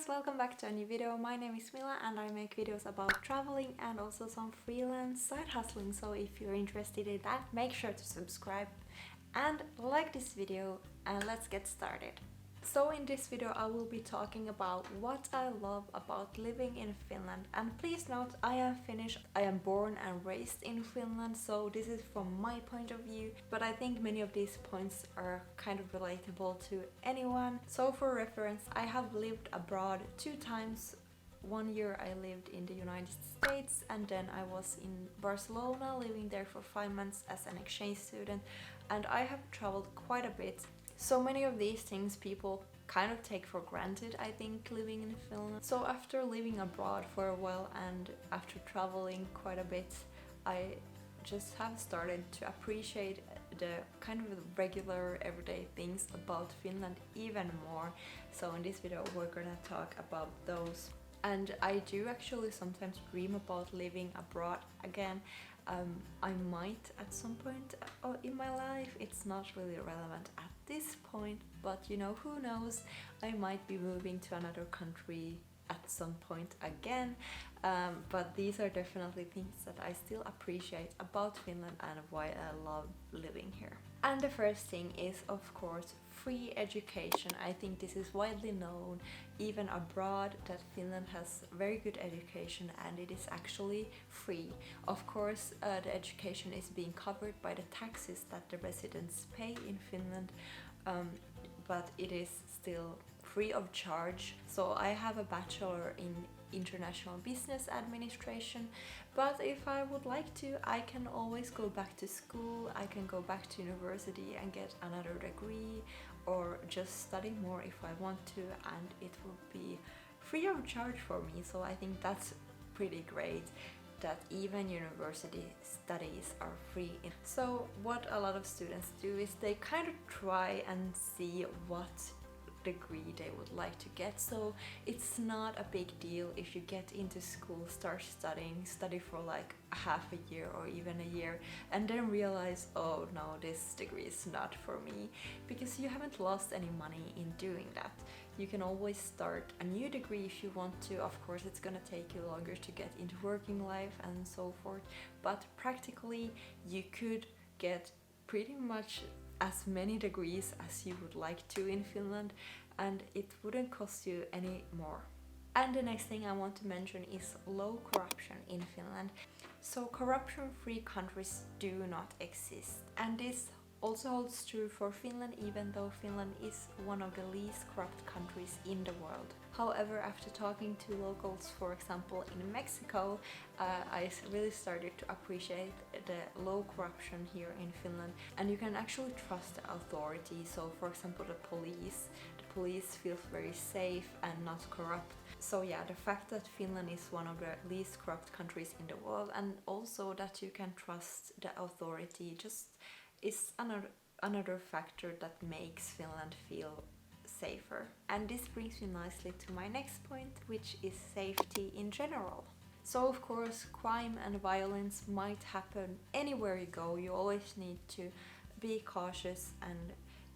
guys, welcome back to a new video. My name is Mila and I make videos about traveling and also some freelance side hustling. So if you're interested in that, make sure to subscribe and like this video and let's get started. So in this video I will be talking about what I love about living in Finland, and please note I am Finnish. I am born and raised in Finland, so this is from my point of view, but I think many of these points are kind of relatable to anyone. So for reference, I have lived abroad 2 times. 1 year I lived in the United States and then I was in Barcelona living there for 5 months as an exchange student, and I have traveled quite a bit. So many of these things people kind of take for granted, I think, living in Finland. So after living abroad for a while and after traveling quite a bit, I just have started to appreciate the kind of regular everyday things about Finland even more. So in this video we're gonna talk about those. And I do actually sometimes dream about living abroad again. I might at some point in my life. It's not really relevant at this point, but you know, who knows, I might be moving to another country at some point again. But these are definitely things that I still appreciate about Finland and why I love living here. And the first thing is, of course, free education. I think this is widely known even abroad that Finland has very good education and it is actually free. Of course, the education is being covered by the taxes that the residents pay in Finland, but it is still free of charge. So I have a bachelor in international business administration, but if I would like to, I can always go back to school. I can go back to university and get another degree or just study more if I want to, and it will be free of charge for me. So I think that's pretty great that even university studies are free. So what a lot of students do is they kind of try and see what degree they would like to get. So it's not a big deal if you get into school, start study for like half a year or even a year, and then realize, oh no, this degree is not for me, because you haven't lost any money in doing that. You can always start a new degree if you want to. Of course, it's gonna take you longer to get into working life and so forth, but practically you could get pretty much as many degrees as you would like to in Finland, and it wouldn't cost you any more. And the next thing I want to mention is low corruption in Finland. So corruption-free countries do not exist, and this also holds true for Finland, even though Finland is one of the least corrupt countries in the world. However, after talking to locals, for example in Mexico, I really started to appreciate the low corruption here in Finland, and you can actually trust the authority. So for example the police feels very safe and not corrupt. So yeah, the fact that Finland is one of the least corrupt countries in the world, and also that you can trust the authority, just is another factor that makes Finland feel safer. And this brings me nicely to my next point, which is safety in general. So of course, crime and violence might happen anywhere you go. You always need to be cautious and,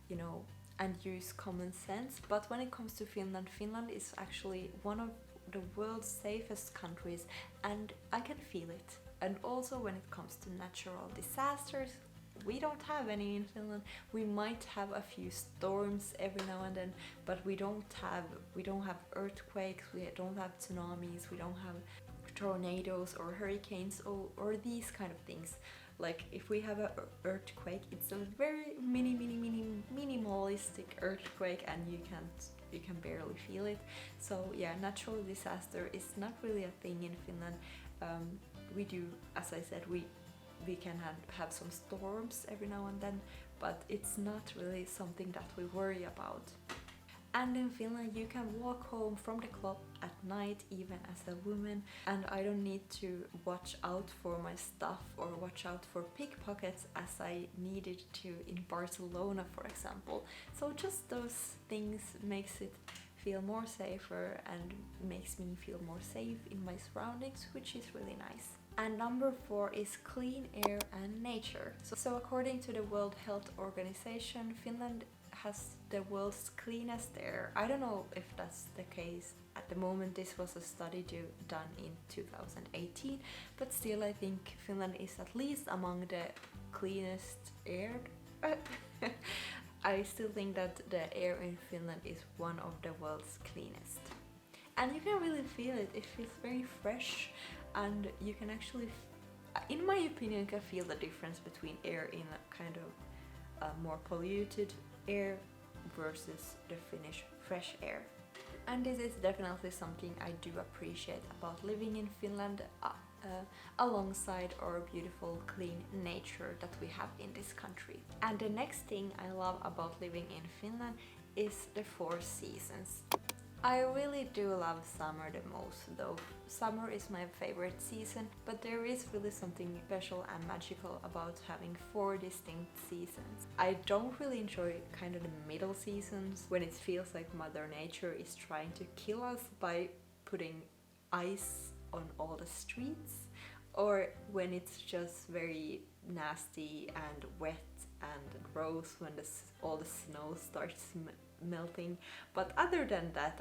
you know, and use common sense. But when it comes to Finland, Finland is actually one of the world's safest countries, and I can feel it. And also when it comes to natural disasters, we don't have any in Finland. We might have a few storms every now and then, but we don't have earthquakes, we don't have tsunamis, we don't have tornadoes or hurricanes or these kind of things. Like if we have an earthquake, it's a very minimalistic earthquake and you can barely feel it. So yeah, natural disaster is not really a thing in Finland. We do, as I said, we can have some storms every now and then, but it's not really something that we worry about. And in Finland you can walk home from the club at night even as a woman, and I don't need to watch out for my stuff or watch out for pickpockets as I needed to in Barcelona, for example. So just those things makes it feel more safer and makes me feel more safe in my surroundings, which is really nice. And number 4 is clean air and nature. So according to the World Health Organization, Finland has the world's cleanest air. I don't know if that's the case at the moment. This was a study done in 2018, but still I think Finland is at least among the cleanest air. I still think that the air in Finland is one of the world's cleanest. And you can really feel it. It feels very fresh, and you can actually, in my opinion, you can feel the difference between air in a kind of more polluted air versus the Finnish fresh air. And this is definitely something I do appreciate about living in Finland, alongside our beautiful clean nature that we have in this country. And the next thing I love about living in Finland is the 4 seasons. I really do love summer the most, though summer is my favorite season, but there is really something special and magical about having 4 distinct seasons. I don't really enjoy kind of the middle seasons, when it feels like Mother Nature is trying to kill us by putting ice on all the streets, or when it's just very nasty and wet and gross when all the snow starts melting. But other than that,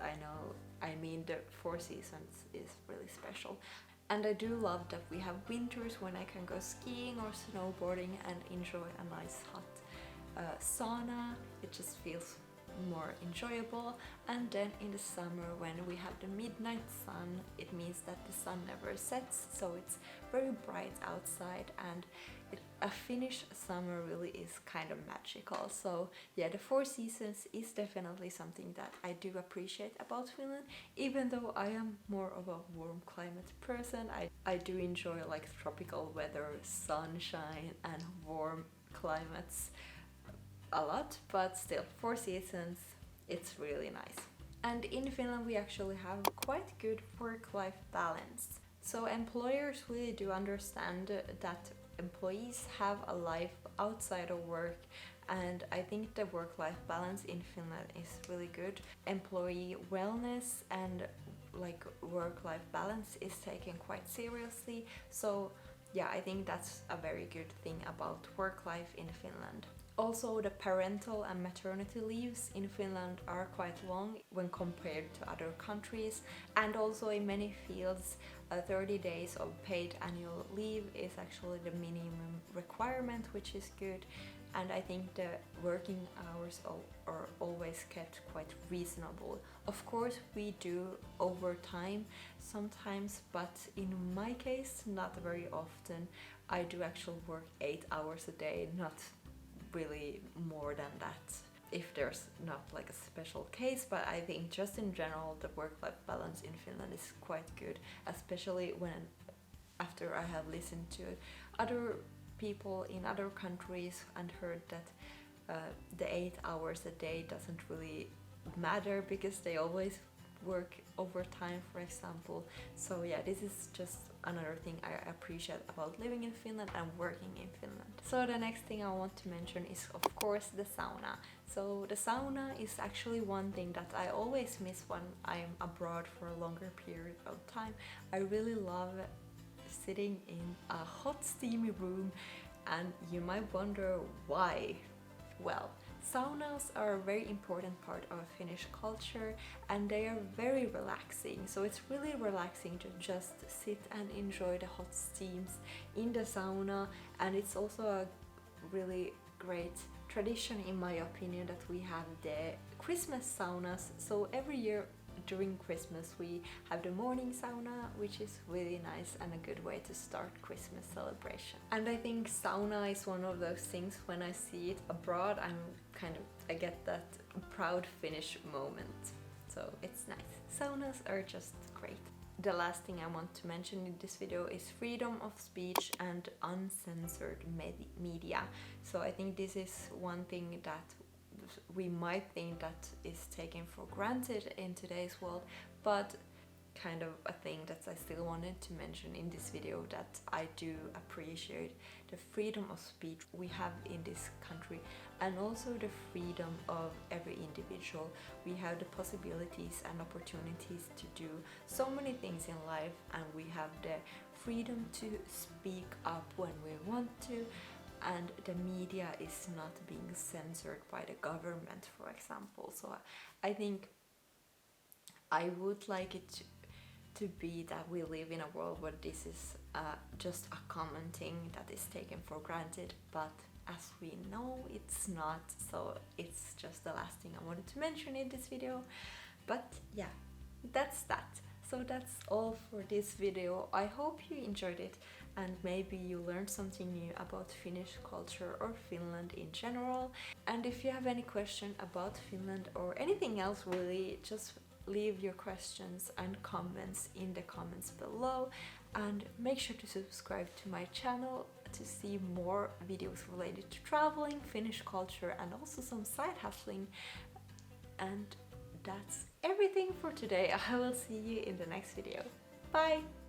I mean the 4 seasons is really special. And I do love that we have winters when I can go skiing or snowboarding and enjoy a nice hot sauna. It just feels more enjoyable. And then in the summer, when we have the midnight sun, it means that the sun never sets, so it's very bright outside, and a Finnish summer really is kind of magical. So yeah, the 4 seasons is definitely something that I do appreciate about Finland. Even though I am more of a warm climate person, I do enjoy like tropical weather, sunshine and warm climates a lot, but still 4 seasons, it's really nice. And in Finland we actually have quite good work-life balance. So employers really do understand that employees have a life outside of work, and I think the work-life balance in Finland is really good. Employee wellness and like work-life balance is taken quite seriously. So yeah, I think that's a very good thing about work life in Finland. Also, the parental and maternity leaves in Finland are quite long when compared to other countries, and also in many fields 30 days of paid annual leave is actually the minimum requirement, which is good. And I think the working hours are always kept quite reasonable. Of course, we do overtime sometimes, but in my case, not very often. I do actually work 8 hours a day, not really more than that, if there's not like a special case. But I think just in general the work-life balance in Finland is quite good, especially when after I have listened to other people in other countries and heard that the 8 hours a day doesn't really matter because they always work overtime, for example. So yeah, this is just another thing I appreciate about living in Finland and working in Finland. So the next thing I want to mention is of course the sauna. So the sauna is actually one thing that I always miss when I'm abroad for a longer period of time. I really love sitting in a hot steamy room, and you might wonder why. Well, saunas are a very important part of Finnish culture and they are very relaxing. So it's really relaxing to just sit and enjoy the hot steams in the sauna, and it's also a really great tradition in my opinion that we have the Christmas saunas. So every year during Christmas we have the morning sauna, which is really nice and a good way to start Christmas celebration. And I think sauna is one of those things when I see it abroad, I get that proud Finnish moment. So it's nice. Saunas are just great. The last thing I want to mention in this video is freedom of speech and uncensored media. So I think this is one thing that we might think that is taken for granted in today's world, but kind of a thing that I still wanted to mention in this video, that I do appreciate the freedom of speech we have in this country, and also the freedom of every individual. We have the possibilities and opportunities to do so many things in life, and we have the freedom to speak up when we want to, and the media is not being censored by the government, for example. So I think I would like it to be that we live in a world where this is just a common thing that is taken for granted, but as we know, it's not. So it's just the last thing I wanted to mention in this video. But yeah, that's that. So that's all for this video. I hope you enjoyed it and maybe you learned something new about Finnish culture or Finland in general. And if you have any question about Finland or anything else really, just leave your questions and comments in the comments below, and make sure to subscribe to my channel to see more videos related to traveling, Finnish culture, and also some side hustling. And that's everything for today. I will see you in the next video. Bye!